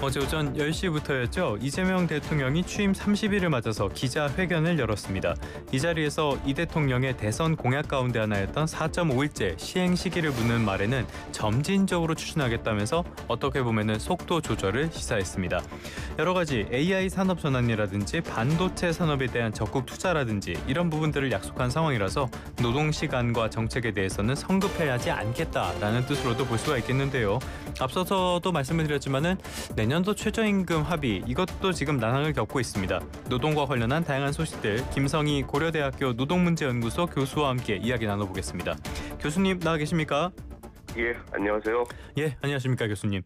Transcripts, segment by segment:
어제 오전 10시부터였죠. 이재명 대통령이 취임 30일을 맞아서 기자회견을 열었습니다. 이 자리에서 이 대통령의 대선 공약 가운데 하나였던 4.5일제 시행 시기를 묻는 말에는 점진적으로 추진하겠다면서 어떻게 보면은 속도 조절을 시사했습니다. 여러 가지 AI 산업 전환이라든지 반도체 산업에 대한 적극 투자라든지 이런 부분들을 약속한 상황이라서 노동시간과 정책에 대해서는 성급해하지 않겠다라는 뜻으로도 볼 수가 있겠는데요. 앞서서도 말씀을 드렸지만은 내년도 최저임금 합의 이것도 지금 난항을 겪고 있습니다. 노동과 관련한 다양한 소식들 김성희 고려대학교 노동문제연구소 교수와 함께 이야기 나눠보겠습니다. 교수님 나와 계십니까? 예, 안녕하세요. 예, 안녕하십니까 교수님.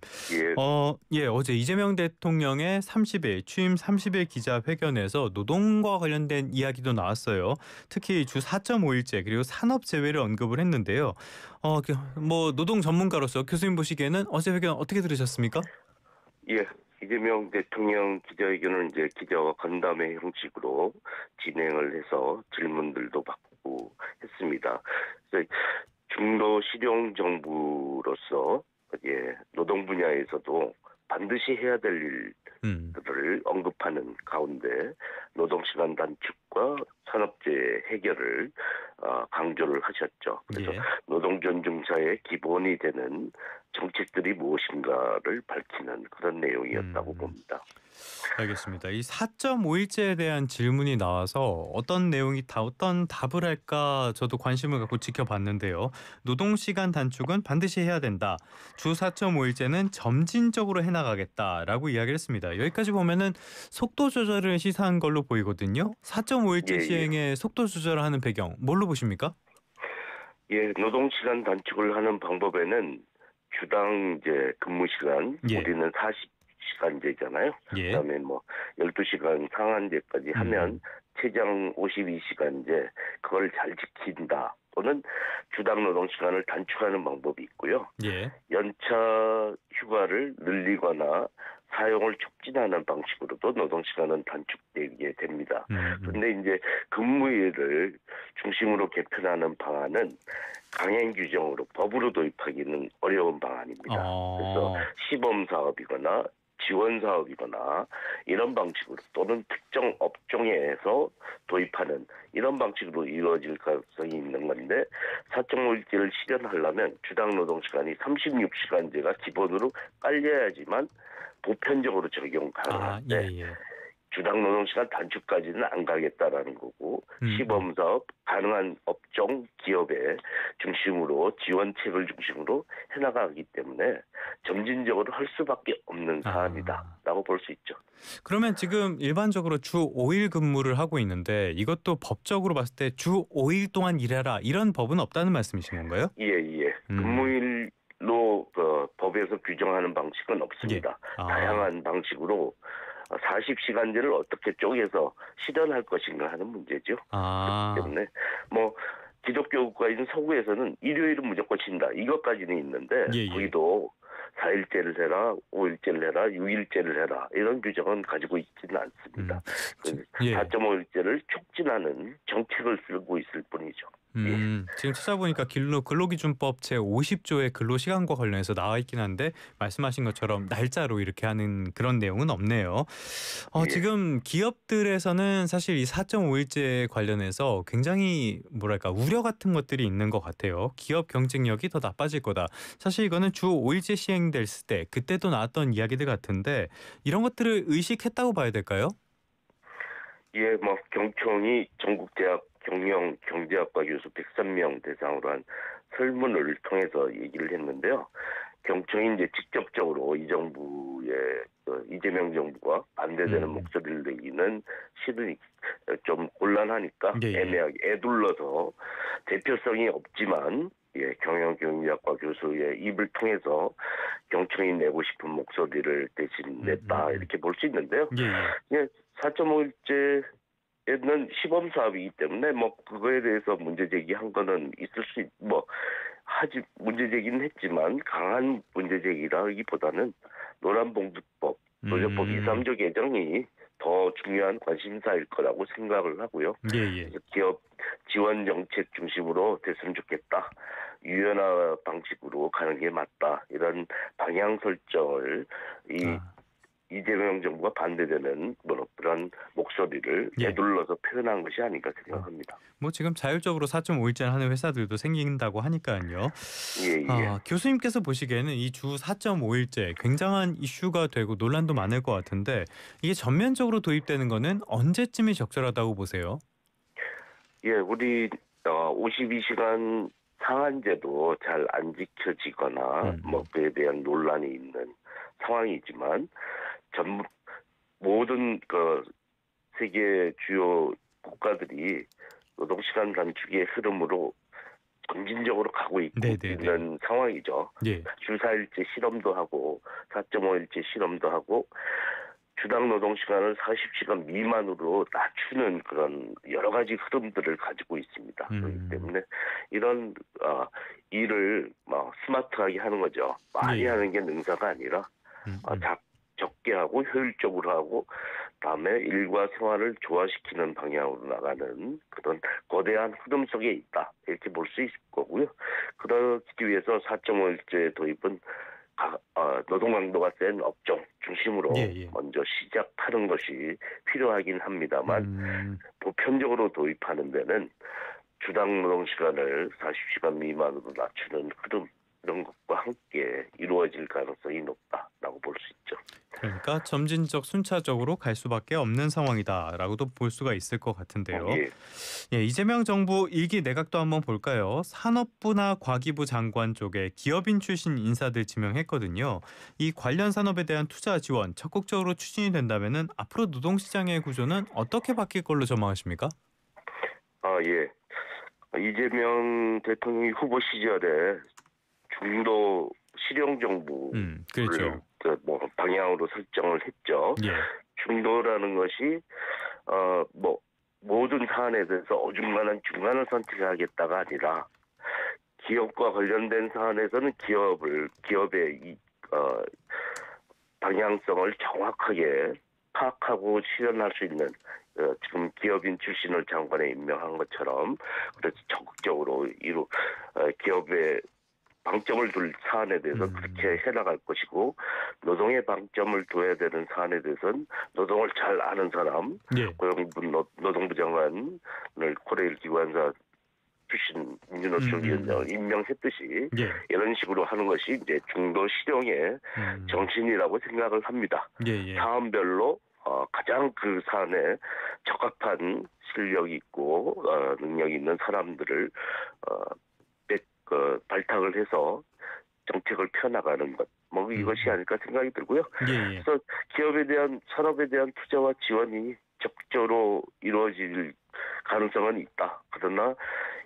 어제 이재명 대통령의 30일 취임 30일 기자회견에서 노동과 관련된 이야기도 나왔어요. 특히 주 4.5일제 그리고 산업 재외를 언급을 했는데요. 노동 전문가로서 교수님 보시기에는 어제 회견 어떻게 들으셨습니까? 예, 이재명 대통령 기자회견은 이제 기자와 간담회 형식으로 진행을 해서 질문들도 받고 했습니다. 그래서 중도 실용 정부로서 노동 분야에서도 반드시 해야 될 일들을 언급하는 가운데 노동시간 단축과 산업재해 해결을 강조를 하셨죠. 그래서 노동 존중사의 기본이 되는 정책들이 무엇인가를 밝히는 그런 내용이었다고 봅니다. 알겠습니다. 이 4.5일제에 대한 질문이 나와서 어떤 내용이 어떤 답을 할까 저도 관심을 갖고 지켜봤는데요. 노동시간 단축은 반드시 해야 된다. 주 4.5일제는 점진적으로 해나가겠다라고 이야기를 했습니다. 여기까지 보면은 속도 조절을 시사한 걸로 보이거든요. 4.5일제 시행에 속도 조절을 하는 배경 뭘로 보십니까? 예, 노동시간 단축을 하는 방법에는 주당 근무 시간 우리는 40시간제잖아요. 그다음에 12시간 상한제까지 하면 최장 52시간제 그걸 잘 지킨다. 또는 주당 노동 시간을 단축하는 방법이 있고요. 연차 휴가를 늘리거나 사용을 촉진하는 방식으로도 노동 시간은 단축되게 됩니다. 그런데 이제 근무일을 중심으로 개편하는 방안은 강행 규정으로 법으로 도입하기는 어려운 방안입니다. 그래서 시범 사업이거나 지원 사업이거나 이런 방식으로 또는 특정 업종에서 도입하는 이런 방식으로 이루어질 가능성이 있는 건데 4.5일제를 실현하려면 주당 노동시간이 36시간제가 기본으로 깔려야지만 보편적으로 적용 가능한데 주당 노동시간 단축까지는 안 가겠다라는 거고 시범사업 가능한 업종 기업의 중심으로 지원책을 중심으로 해나가기 때문에 점진적으로 할 수밖에 없는 사안이다라고 볼 수 있죠. 그러면 지금 일반적으로 주 5일 근무를 하고 있는데 이것도 법적으로 봤을 때 주 5일 동안 일해라 이런 법은 없다는 말씀이신 건가요? 예. 근무일로 법에서 규정하는 방식은 없습니다. 다양한 방식으로 40시간제를 어떻게 쪼개서 실현할 것인가 하는 문제죠. 그렇기 때문에 기독교 국가인 서구에서는 일요일은 무조건 쉰다. 이것까지는 있는데 거기도 4일제를 해라, 5일제를 해라, 6일제를 해라 이런 규정은 가지고 있지는 않습니다. 4.5일제를 촉진하는 정책을 쓰고 있을 뿐이죠. 지금 찾아보니까 근로기준법 제50조의 근로시간과 관련해서 나와 있긴 한데 말씀하신 것처럼 날짜로 이렇게 하는 그런 내용은 없네요. 지금 기업들에서는 사실 이 4.5일제 관련해서 굉장히 우려 같은 것들이 있는 것 같아요. 기업 경쟁력이 더 나빠질 거다. 사실 이거는 주 5일제 시행됐을 때 그때도 나왔던 이야기들 같은데 이런 것들을 의식했다고 봐야 될까요? 경총이 전국대학 경영경제학과 교수 103명 대상으로 한 설문을 통해서 얘기를 했는데요. 경총이 직접적으로 이 정부의 이재명 정부가 반대되는 목소리를 내기는 실은 좀 곤란하니까 애매하게 애둘러서 대표성이 없지만 경영경제학과 교수의 입을 통해서 경총이 내고 싶은 목소리를 대신 냈다 이렇게 볼 수 있는데요. 4.5일제 는 시범 사업이기 때문에 그거에 대해서 문제 제기한 거는 있을 수 문제 제기는 했지만 강한 문제 제기라기보다는 노란봉투법, 노조법 2, 3조 개정이 더 중요한 관심사일 거라고 생각을 하고요. 그래서 기업 지원 정책 중심으로 됐으면 좋겠다. 유연화 방식으로 가는 게 맞다. 이런 방향 설정을 이재명 정부가 반대되는 그런 목소리를 예. 에둘러서 표현한 것이 아닌가 생각합니다. 뭐 지금 자율적으로 4.5일제를 하는 회사들도 생긴다고 하니까요. 예. 교수님께서 보시기에는 이 주 4.5일제 굉장한 이슈가 되고 논란도 많을 것 같은데 이게 전면적으로 도입되는 거는 언제쯤이 적절하다고 보세요? 예, 우리 52시간 상한제도 잘 안 지켜지거나 뭐 그에 대한 논란이 있는 상황이지만 모든 세계 주요 국가들이 노동시간 단축의 흐름으로 점진적으로 가고 있는 상황이죠. 예. 주 4일제 실험도 하고 4.5일제 실험도 하고 주당 노동시간을 40시간 미만으로 낮추는 그런 여러 가지 흐름들을 가지고 있습니다. 그렇기 때문에 이런 일을 스마트하게 하는 거죠. 많이 하는 게 능사가 아니라 적게 하고 효율적으로 하고 다음에 일과 생활을 조화시키는 방향으로 나가는 그런 거대한 흐름 속에 있다. 이렇게 볼 수 있을 거고요. 그러기 위해서 4.5일제 도입은 노동 강도가 센 업종 중심으로 먼저 시작하는 것이 필요하긴 합니다만 보편적으로 도입하는 데는 주당 노동 시간을 40시간 미만으로 낮추는 흐름 이런 것과 함께 이루어질 가능성이 높다라고 볼 수 있죠. 그러니까 점진적 순차적으로 갈 수밖에 없는 상황이다라고도 볼 수가 있을 것 같은데요. 예, 이재명 정부 1기 내각도 한번 볼까요? 산업부나 과기부 장관 쪽에 기업인 출신 인사들 지명했거든요. 이 관련 산업에 대한 투자 지원 적극적으로 추진이 된다면은 앞으로 노동시장의 구조는 어떻게 바뀔 걸로 전망하십니까? 예. 이재명 대통령이 후보 시절에 중도 실용 정부를 그렇죠. 방향으로 설정을 했죠. 예. 중도라는 것이 모든 사안에 대해서 어중간한 중간을 선택하겠다가 아니라 기업과 관련된 사안에서는 기업의 방향성을 정확하게 파악하고 실현할 수 있는 지금 기업인 출신을 장관에 임명한 것처럼 그래서 적극적으로 기업의 방점을 둘 사안에 대해서 그렇게 해나갈 것이고 노동에 방점을 둬야 되는 사안에 대해서는 노동을 잘 아는 사람 고용부 노동부 장관을 코레일 기관사 출신 민주노총 위원장을 임명했듯이 이런 식으로 하는 것이 이제 중도 실용의 정신이라고 생각을 합니다. 사안별로 가장 그 사안에 적합한 실력이 있고 능력이 있는 사람들을 발탁을 해서 정책을 펴나가는 것, 이것이 아닐까 생각이 들고요. 그래서 기업에 대한 산업에 대한 투자와 지원이 적극적으로 이루어질 가능성은 있다. 그러나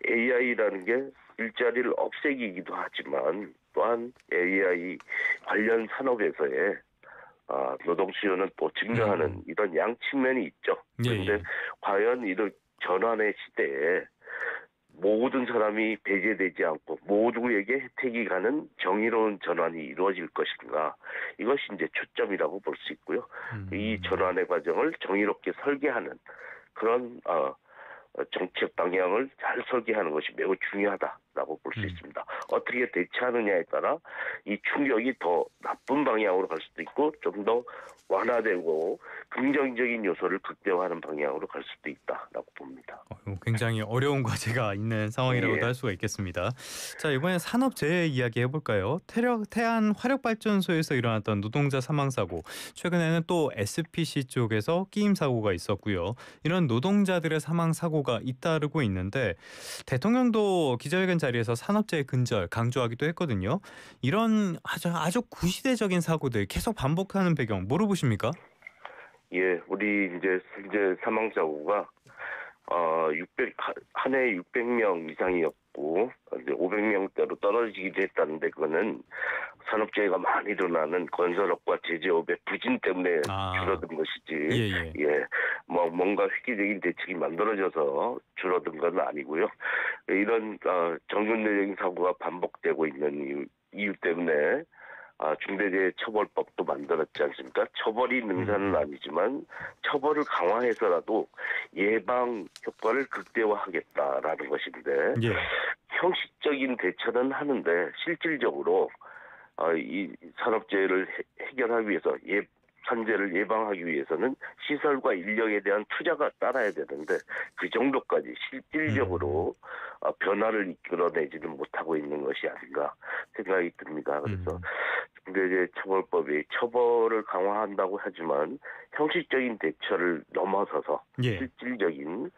AI라는 게 일자리를 없애기기도 하지만 또한 AI 관련 산업에서의 노동 수요는 또 증가하는 이런 양측면이 있죠. 그런데 과연 이런 전환의 시대에 모든 사람이 배제되지 않고 모두에게 혜택이 가는 정의로운 전환이 이루어질 것인가, 이것이 이제 초점이라고 볼 수 있고요. 이 전환의 과정을 정의롭게 설계하는 그런 정책 방향을 잘 설계하는 것이 매우 중요하다라고 볼 수 있습니다. 어떻게 대처하느냐에 따라 이 충격이 더 나쁜 방향으로 갈 수도 있고 좀 더 완화되고 긍정적인 요소를 극대화하는 방향으로 갈 수도 있다라고 봅니다. 굉장히 어려운 과제가 있는 상황이라고도 할 수가 있겠습니다. 자, 이번엔 산업재해 이야기 해볼까요? 태안 화력발전소에서 일어났던 노동자 사망 사고, 최근에는 또 SPC 쪽에서 끼임 사고가 있었고요. 이런 노동자들의 사망 사고가 잇따르고 있는데 대통령도 기자회견 자리에서 산업재해 근절 강조하기도 했거든요. 이런 아주 구시대적인 사고들 계속 반복하는 배경 뭐로 보십니까? 예, 우리 이제 현재 사망 사고가 한 해에 600명 이상이었고 이제 500명대로 떨어지기도 했다는데 그거는 산업재해가 많이 일어나는 건설업과 제조업의 부진 때문에 줄어든 것이지. 뭔가 획기적인 대책이 만들어져서 줄어든 건 아니고요. 이런 정근대적인 사고가 반복되고 있는 이유 때문에 중대재해처벌법도 만들었지 않습니까? 처벌이 능사는 아니지만 처벌을 강화해서라도 예방 효과를 극대화하겠다라는 것인데 형식적인 대처는 하는데 실질적으로 이 산업재해를 해결하기 위해서 산재를 예방하기 위해서는 시설과 인력에 대한 투자가 따라야 되는데 그 정도까지 실질적으로 변화를 이끌어내지는 못하고 있는 것이 아닌가 생각이 듭니다. 그래서 중대재해처벌법이 처벌을 강화한다고 하지만 형식적인 대처를 넘어서서 예. 실질적인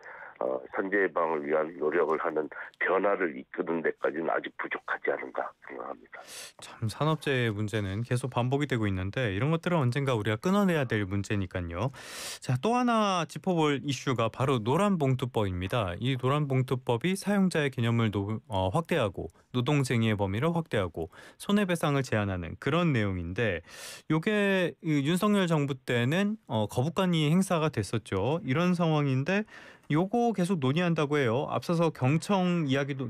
산재 예방을 위한 노력을 하는 변화를 이끄는 데까지는 아직 부족하지 않은가 생각합니다. 참 산업재해 문제는 계속 반복이 되고 있는데 이런 것들은 언젠가 우리가 끊어내야 될 문제니까요. 자, 또 하나 짚어볼 이슈가 바로 노란봉투법입니다. 이 노란봉투법이 사용자의 개념을 확대하고 노동쟁의의 범위를 확대하고 손해배상을 제한하는 그런 내용인데 이게 윤석열 정부 때는 거부권이 행사가 됐었죠. 이런 상황인데 요거 계속 논의한다고 해요. 앞서서 경청 이야기도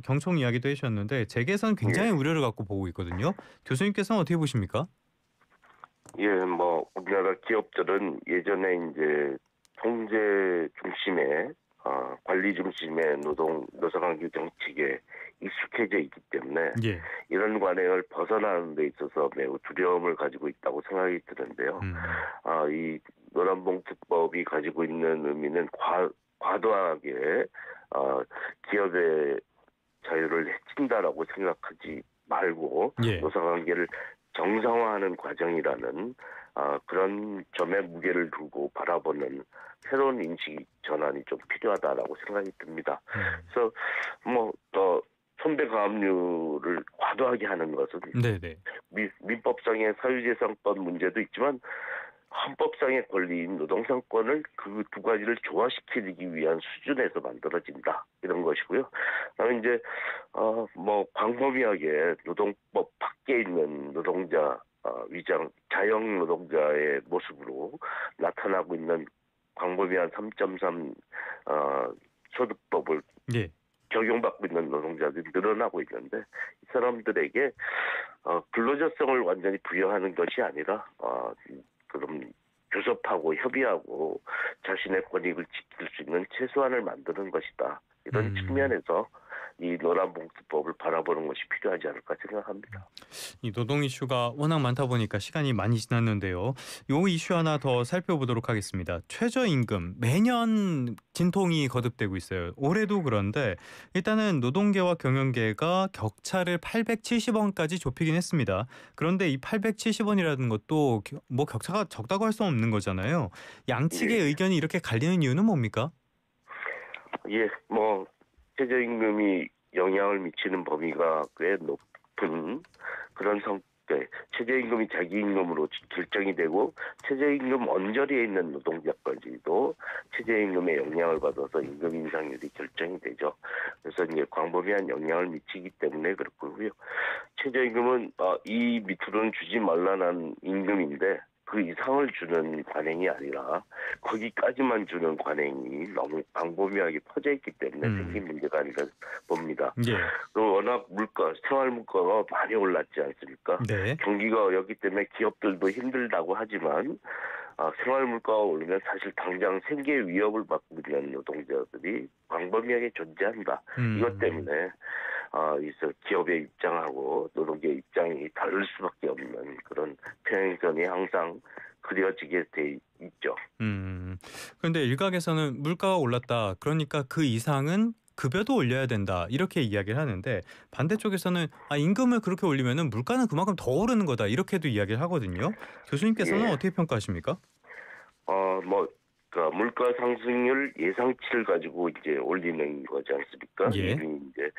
해주셨는데 재계에서는 굉장히 우려를 갖고 보고 있거든요. 교수님께서는 어떻게 보십니까? 예, 우리나라 기업들은 예전에 이제 통제 중심의 관리 중심의 노사관계 정책에 익숙해져 있기 때문에 예. 이런 관행을 벗어나는 데 있어서 매우 두려움을 가지고 있다고 생각이 드는데요. 이 노란봉투법이 가지고 있는 의미는 과도하게 기업의 자유를 해친다라고 생각하지 말고 예. 노사관계를 정상화하는 과정이라는 그런 점에 무게를 두고 바라보는 새로운 인식 전환이 좀 필요하다라고 생각이 듭니다. 그래서 손배가압류를 과도하게 하는 것은 네네. 민법상의 사유재산권 문제도 있지만 헌법상의 권리인 노동상권을 그 두 가지를 조화시키기 위한 수준에서 만들어진다 이런 것이고요. 그다음에 이제 광범위하게 노동법 밖에 있는 노동자 위장 자영 노동자의 모습으로 나타나고 있는 광범위한 3.3 소득법을 예. 적용받고 있는 노동자들이 늘어나고 있는데 이 사람들에게 근로자성을 완전히 부여하는 것이 아니라 그럼 교섭하고 협의하고 자신의 권익을 지킬 수 있는 최소한을 만드는 것이다. 이런 측면에서 이 노란봉투법을 바라보는 것이 필요하지 않을까 생각합니다. 이 노동 이슈가 워낙 많다 보니까 시간이 많이 지났는데요. 요 이슈 하나 더 살펴보도록 하겠습니다. 최저임금 매년 진통이 거듭되고 있어요. 올해도 그런데 일단은 노동계와 경영계가 격차를 870원까지 좁히긴 했습니다. 그런데 이 870원이라는 것도 격차가 적다고 할 수 없는 거잖아요. 양측의 의견이 이렇게 갈리는 이유는 뭡니까? 예, 최저임금이 영향을 미치는 범위가 꽤 높은 그런 성격, 최저임금이 자기 임금으로 결정이 되고 최저임금 언저리에 있는 노동자까지도 최저임금의 영향을 받아서 임금 인상률이 결정이 되죠. 그래서 이제 광범위한 영향을 미치기 때문에 그렇고요. 최저임금은 이 밑으로는 주지 말라는 임금인데 그 이상을 주는 관행이 아니라 거기까지만 주는 관행이 너무 광범위하게 퍼져 있기 때문에 생긴 문제가 아닌가 봅니다. 예. 또 워낙 생활 물가가 많이 올랐지 않습니까? 네. 경기가 어렵기 때문에 기업들도 힘들다고 하지만 생활 물가가 오르면 사실 당장 생계 위협을 받고 있는 노동자들이 광범위하게 존재한다. 이것 때문에 기업의 입장하고 노동계의 입장이 다를 수밖에 없는 그런 평행선이 항상 그려지게 돼 있죠. 그런데 일각에서는 물가가 올랐다. 그러니까 그 이상은 급여도 올려야 된다. 이렇게 이야기를 하는데 반대쪽에서는 임금을 그렇게 올리면은 물가는 그만큼 더 오르는 거다. 이렇게도 이야기를 하거든요. 교수님께서는 어떻게 평가하십니까? 물가 상승률 예상치를 가지고 이제 올리는 거지 않습니까? 예. 이미 이제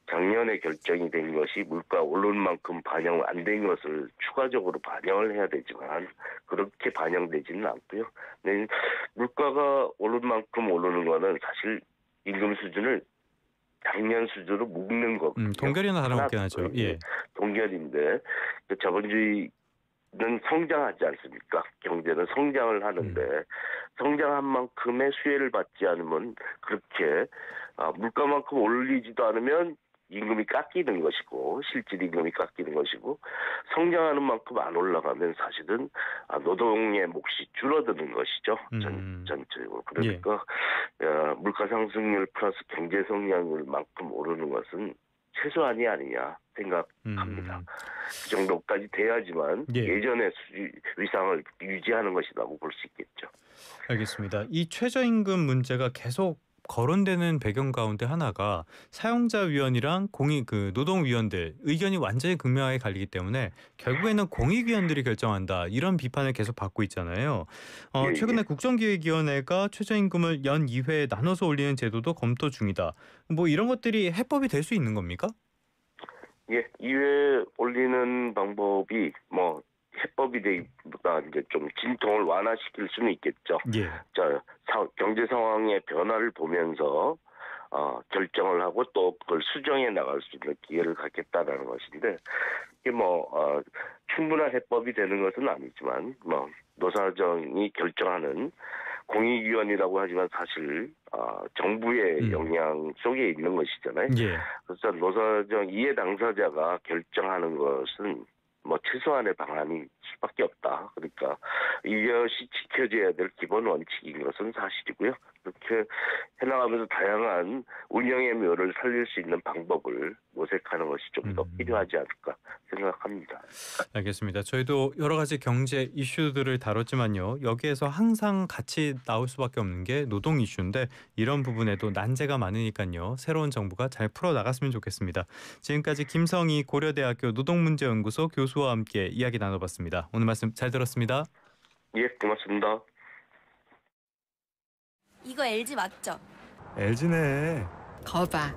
작년에 결정이 된 것이 물가 오른 만큼 반영 안 된 것을 추가적으로 반영을 해야 되지만 그렇게 반영되지는 않고요. 네, 물가가 오른 만큼 오르는 거는 사실 임금 수준을 작년 수준으로 묶는 거거든요. 동결이나 다름없긴 하죠. 예. 동결인데 자본주의 는 성장하지 않습니까? 경제는 성장을 하는데 성장한 만큼의 수혜를 받지 않으면 그렇게 물가만큼 올리지도 않으면 임금이 깎이는 것이고 실질 임금이 깎이는 것이고 성장하는 만큼 안 올라가면 사실은 노동의 몫이 줄어드는 것이죠. 전체적으로. 그러니까 물가 상승률 플러스 경제 성장률만큼 오르는 것은 최소한이 아니냐 생각합니다. 그 정도까지 돼야지만 예. 예전의 위상을 유지하는 것이라고 볼 수 있겠죠. 알겠습니다. 이 최저임금 문제가 계속 거론되는 배경 가운데 하나가 사용자 위원이랑 노동위원들 의견이 완전히 극명하게 갈리기 때문에 결국에는 공익위원들이 결정한다 이런 비판을 계속 받고 있잖아요. 예, 최근에 예. 국정기획위원회가 최저임금을 연 2회에 나눠서 올리는 제도도 검토 중이다. 뭐 이런 것들이 해법이 될 수 있는 겁니까? 예, 2회 올리는 방법이 뭐 해법이 되기보다 이제 좀 진통을 완화시킬 수는 있겠죠. 예. 경제 상황의 변화를 보면서 결정을 하고 또 그걸 수정해 나갈 수 있는 기회를 갖겠다라는 것인데 이게 충분한 해법이 되는 것은 아니지만 노사정이 결정하는 공익위원이라고 하지만 사실 정부의 영향 속에 있는 것이잖아요. 예. 그래서 노사정 이해 당사자가 결정하는 것은 최소한의 방안일 수밖에 없다. 그러니까 이것이 지켜져야 될 기본 원칙인 것은 사실이고요. 이렇게 해나가면서 다양한 운영의 묘를 살릴 수 있는 방법을 모색하는 것이 좀 더 필요하지 않을까 생각합니다. 알겠습니다. 저희도 여러 가지 경제 이슈들을 다뤘지만요. 여기에서 항상 같이 나올 수밖에 없는 게 노동 이슈인데 이런 부분에도 난제가 많으니까요. 새로운 정부가 잘 풀어나갔으면 좋겠습니다. 지금까지 김성희 고려대학교 노동문제연구소 교수와 함께 이야기 나눠봤습니다. 오늘 말씀 잘 들었습니다. 예, 고맙습니다. 이거 LG 맞죠? LG네. 거봐.